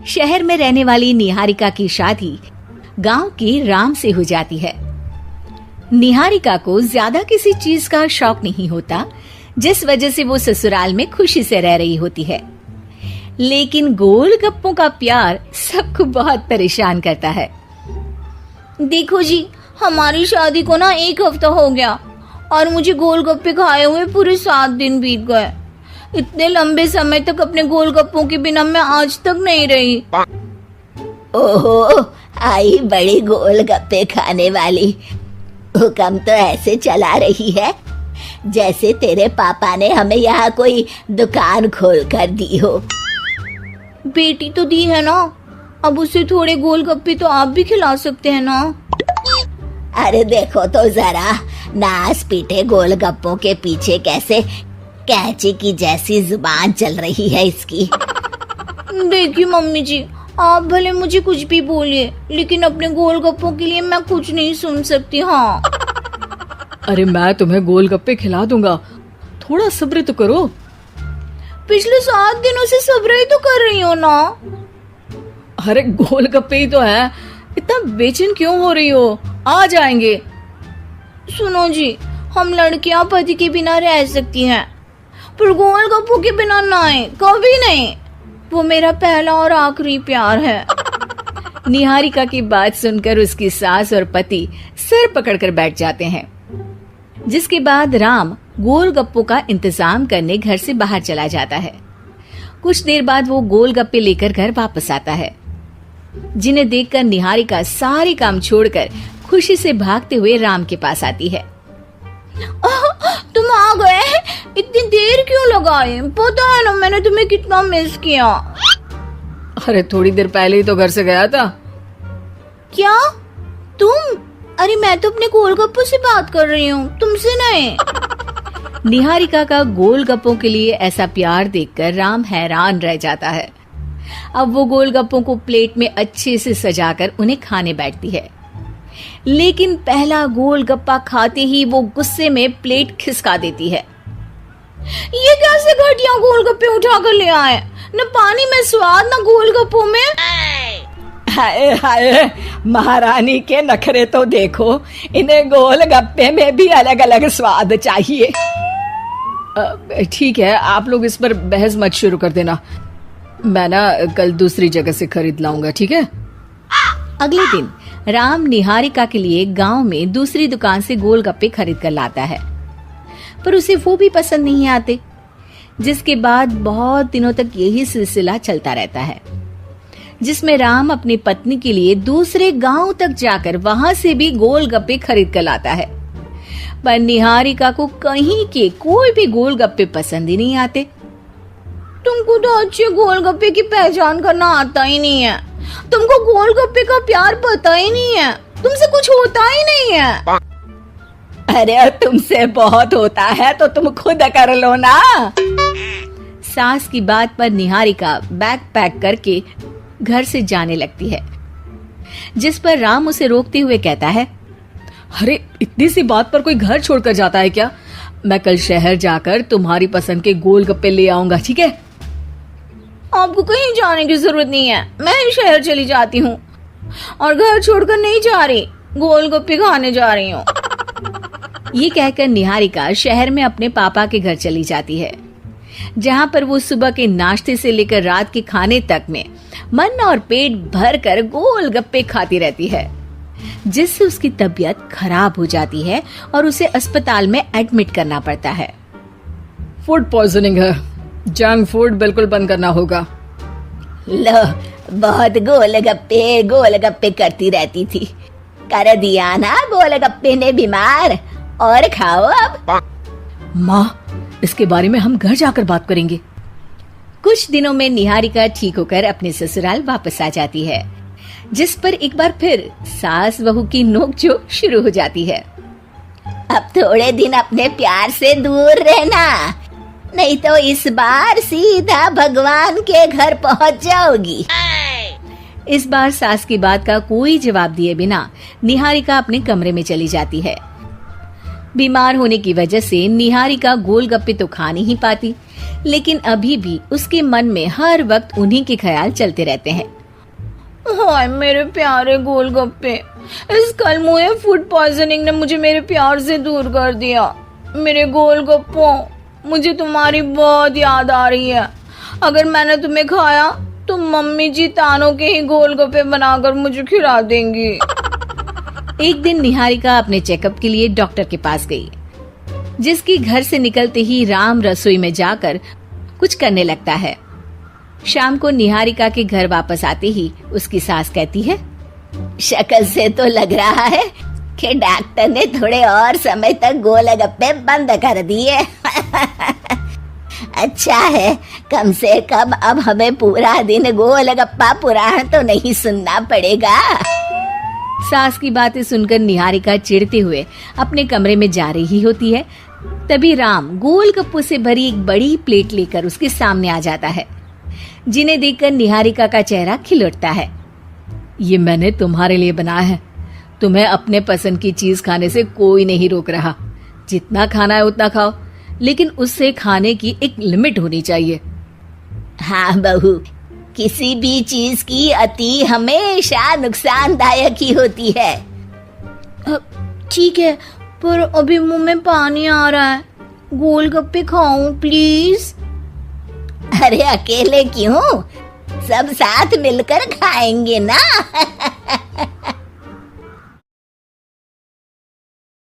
शहर में रहने वाली निहारिका की शादी गांव के राम से हो जाती है। निहारिका को ज्यादा किसी चीज का शौक नहीं होता, जिस वजह से वो ससुराल में खुशी से रह रही होती है। लेकिन गोलगप्पों का प्यार सबको बहुत परेशान करता है। देखो जी, हमारी शादी को ना 1 हफ्ता हो गया और मुझे गोलगप्पे खाए हुए पूरे 7 दिन बीत गए। इतने लंबे समय तक अपने गोलगप्पों के बिना मैं आज तक नहीं रही। ओहो, आई बड़ी गोलगप्पे खाने वाली। हुक्म तो ऐसे चला रही है जैसे तेरे पापा ने हमें यहाँ कोई दुकान खोल कर दी हो। बेटी तो दी है ना, अब उसे थोड़े गोलगप्पे तो आप भी खिला सकते हैं ना। अरे देखो तो जरा, नास पीटे गोलगप्पों के पीछे कैसे कैंची की जैसी जुबान चल रही है इसकी। देखिए मम्मी जी, आप भले मुझे कुछ भी बोलिए, लेकिन अपने गोलगप्पों के लिए मैं कुछ नहीं सुन सकती। हाँ, अरे मैं तुम्हें गोलगप्पे खिला दूंगा, थोड़ा सब्र तो करो। पिछले 7 दिनों से सब्र ही तो कर रही हो ना। अरे गोलगप्पे ही तो है, इतना बेचैन क्यों हो रही हो? आ जाएंगे। सुनो जी, हम लड़कियां पति के बिना रह सकती हैं, पर गोलगप्पों के बिना नहीं, कभी नहीं। वो मेरा पहला और आखिरी प्यार है। निहारिका की बात सुनकर उसकी सास और पति सिर पकड़कर बैठ जाते हैं। जिसके बाद राम गोलगप्पों का इंतजाम करने घर से बाहर चला जाता है। कुछ देर बाद वो गोलगप्पे लेकर घर वापस आता है, जिन्हें देखकर निहारिका सारे काम छोड़कर खुशी से भागते हुए राम के पास आती है। तुम आ गए? इतनी देर क्यों लगाई? पता है ना मैंने तुम्हें कितना मिस किया। अरे थोड़ी देर पहले ही तो घर से गया था। क्या तुम? अरे मैं तो अपने गोलगप्पों से बात कर रही हूँ, तुमसे नहीं। निहारिका का गोलगप्पों के लिए ऐसा प्यार देखकर राम हैरान रह जाता है। अब वो गोलगप्पों को प्लेट में अच्छे से सजाकर उन्हें खाने बैठती है। लेकिन पहला गोलगप्पा खाते ही वो गुस्से में प्लेट खिसका देती है। ये कैसे घटिया गोलगप्पे उठा कर ले आए? न पानी में स्वाद, न गोलगप्पों में। हाय हाय, महारानी के नखरे तो देखो, इन्हें गोलगप्पे में भी अलग अलग स्वाद चाहिए। ठीक है, आप लोग इस पर बहस मत शुरू कर देना, मैं ना कल दूसरी जगह से खरीद लाऊंगा, ठीक है? अगले दिन राम निहारिका के लिए गांव में दूसरी दुकान से गोलगप्पे खरीद कर लाता है, पर उसे वो भी पसंद नहीं आते। जिसके बाद बहुत दिनों तक यही सिलसिला चलता रहता है, जिसमें राम अपनी पत्नी के लिए दूसरे गांव तक जाकर वहां से भी गोलगप्पे खरीद कर लाता है। पर निहारिका को कहीं के कोई भी गोलगप्पे पसंद ही नहीं आते। तुमको तो अच्छे गोलगप्पे की पहचान करना आता ही नहीं है। तुमको गोलगप्पे का प्यार पता ही नहीं है, तुमसे कुछ होता ही नहीं है। अरे तुमसे बहुत होता है तो तुम खुद कर लो ना। सास की बात पर निहारिका बैग पैक करके घर से जाने लगती है, जिस पर राम उसे रोकते हुए कहता है, अरे इतनी सी बात पर कोई घर छोड़कर जाता है क्या? मैं कल शहर जाकर तुम्हारी पसंद के गोलगप्पे ले आऊंगा, ठीक है? आपको कहीं जाने की जरूरत नहीं है, मैं ही शहर चली जाती हूँ और घर छोड़कर नहीं जा रही, गोलगप्पे खाने जा रही हूँ। ये कहकर निहारिका शहर में अपने पापा के घर चली जाती है, जहाँ पर वो सुबह के नाश्ते से लेकर रात के खाने तक में मन और पेट भर कर गोलगप्पे खाती रहती है, जिससे उसकी तबीयत खराब हो जाती है और उसे अस्पताल में एडमिट करना पड़ता है। फूड पॉइजनिंग है, जंक फूड बिल्कुल बंद करना होगा। लो, बहुत गोलगप्पे गोलगप्पे करती रहती थी, कर दिया ना गोलगप्पे ने बीमार। और खाओ अब। माँ, इसके बारे में हम घर जाकर बात करेंगे। कुछ दिनों में निहारिका ठीक होकर अपने ससुराल वापस आ जाती है, जिस पर एक बार फिर सास बहू की नोकझोंक शुरू हो जाती है। अब थोड़े दिन अपने प्यार से दूर रहना, नहीं तो इस बार सीधा भगवान के घर पहुंच जाओगी। इस बार सास की बात का कोई जवाब दिए बिना निहारिका अपने कमरे में चली जाती है। बीमार होने की वजह से निहारिका गोलगप्पे तो खा नहीं पाती, लेकिन अभी भी उसके मन में हर वक्त उन्हीं के ख्याल चलते रहते हैं। हाय मेरे प्यारे गोलगप्पे, इस कल मुझे फूड पॉइजनिंग ने मुझे मेरे प्यार से दूर कर दिया। मेरे गोलगप्पों, मुझे तुम्हारी बहुत याद आ रही है। अगर मैंने तुम्हें खाया तो मम्मी जी तानों के ही गोलगप्पे बनाकर मुझे खिला देंगी। एक दिन निहारिका अपने चेकअप के लिए डॉक्टर के पास गई, जिसकी घर से निकलते ही राम रसोई में जाकर कुछ करने लगता है। शाम को निहारिका के घर वापस आते ही उसकी सास कहती है, शक्ल से तो लग रहा है कि डॉक्टर ने थोड़े और समय तक गोलगप्पे बंद कर दिए। अच्छा है, कम से कम अब हमें पूरा दिन गोलगप्पा पुराण तो नहीं सुनना पड़ेगा। सास की बातें सुनकर निहारिका चिढ़ते हुए अपने कमरे में जा रही होती है। तभी राम गोलगप्पों से भरी एक बड़ी प्लेट लेकर उसके सामने आ जाता है, जिन्हें देखकर निहारिका का चेहरा खिल उठता है। ये मैंने तुम्हारे लिए बनाया है। तुम्हें अपने पसंद की चीज खाने से कोई नहीं रोक रहा। जितना खाना है उतना खाओ, लेकिन उससे खाने की एक लिमिट होनी चाहिए। हाँ बहू, किसी भी चीज की अति हमेशा नुकसानदायक ही होती है। ठीक है, पर अभी मुंह में पानी आ रहा है। गोलगप्पे खाऊं प्लीज? अरे अकेले क्यों, सब साथ मिलकर खाएंगे ना।